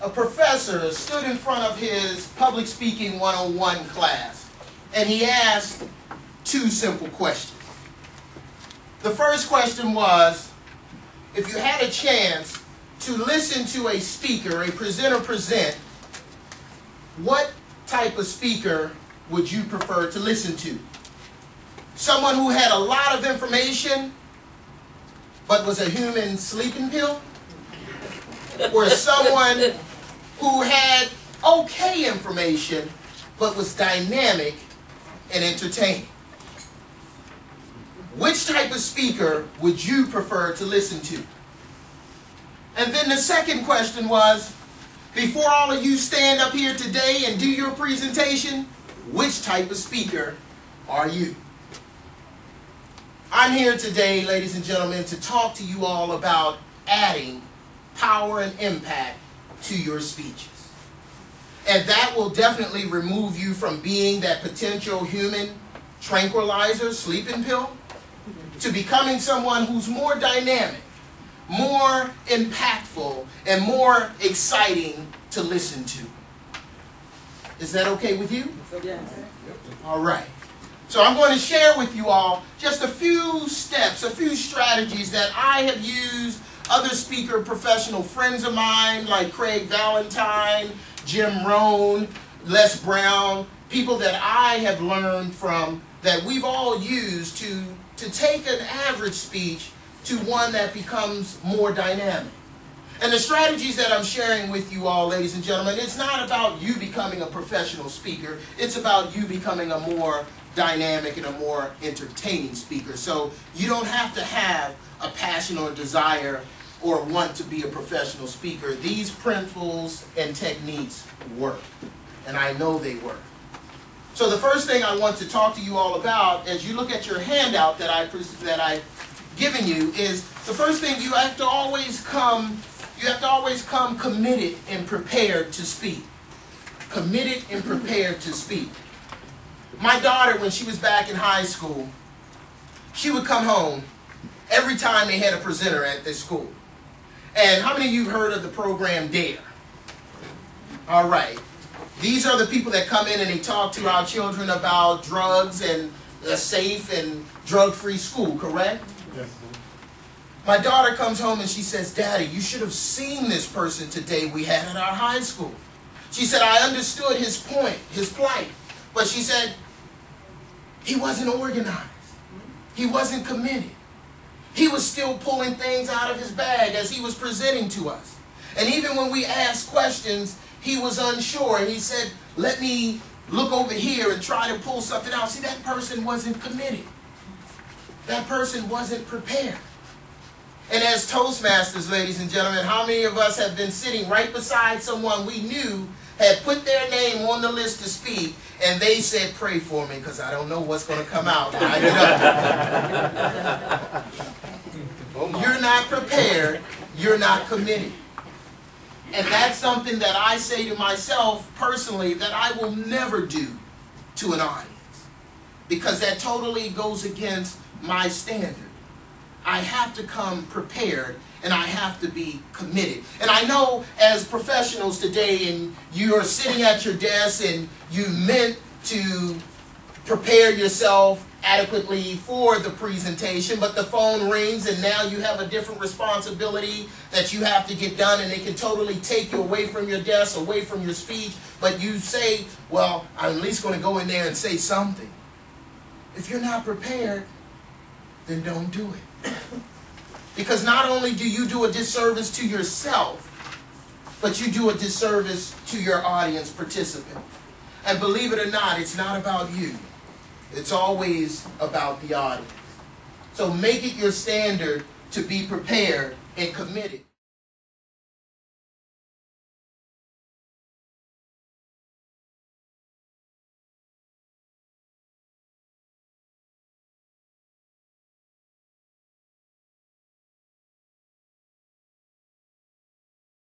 a professor stood in front of his public speaking 101 class, and he asked two simple questions. The first question was, if you had a chance to listen to a speaker, a presenter present, what type of speaker would you prefer to listen to? Someone who had a lot of information but was a human sleeping pill? Or someone who had okay information but was dynamic and entertaining? Which type of speaker would you prefer to listen to? And then the second question was, before all of you stand up here today and do your presentation, which type of speaker are you? I'm here today, ladies and gentlemen, to talk to you all about adding power and impact to your speeches. And that will definitely remove you from being that potential human tranquilizer, sleeping pill, to becoming someone who's more dynamic, more impactful, and more exciting to listen to. Is that okay with you? Yes. All right. So I'm going to share with you all just a few steps, a few strategies that I have used, other speaker professional friends of mine like Craig Valentine, Jim Rohn, Les Brown, people that I have learned from, that we've all used to take an average speech to one that becomes more dynamic. And the strategies that I'm sharing with you all, ladies and gentlemen, it's not about you becoming a professional speaker. It's about you becoming a more dynamic and a more entertaining speaker. So you don't have to have a passion or desire or want to be a professional speaker. These principles and techniques work, and I know they work. So the first thing I want to talk to you all about, as you look at your handout that I've given you, is the first thing you have to always come committed and prepared to speak. Committed and prepared to speak. My daughter, when she was back in high school, she would come home every time they had a presenter at this school. And how many of you have heard of the program DARE? All right. These are the people that come in and they talk to our children about drugs and a safe and drug-free school, correct? Yes. My daughter comes home and she says, "Daddy, you should have seen this person today we had at our high school." She said, "I understood his point, his plight." But she said, he wasn't organized. He wasn't committed. He was still pulling things out of his bag as he was presenting to us. And even when we asked questions, he was unsure. He said, "Let me look over here and try to pull something out." See, that person wasn't committed. That person wasn't prepared. And as Toastmasters, ladies and gentlemen, how many of us have been sitting right beside someone we knew had put their name on the list to speak, and they said, "Pray for me because I don't know what's going to come out." You're not prepared. You're not committed. And that's something that I say to myself personally that I will never do to an audience, because that totally goes against my standard. I have to come prepared, and I have to be committed. And I know as professionals today, and you're sitting at your desk and you meant to prepare yourself adequately for the presentation, but the phone rings and now you have a different responsibility that you have to get done, and it can totally take you away from your desk, away from your speech. But you say, "Well, I'm at least going to go in there and say something." If you're not prepared, then don't do it. Because not only do you do a disservice to yourself, but you do a disservice to your audience participant. And believe it or not, it's not about you. It's always about the audience. So make it your standard to be prepared and committed.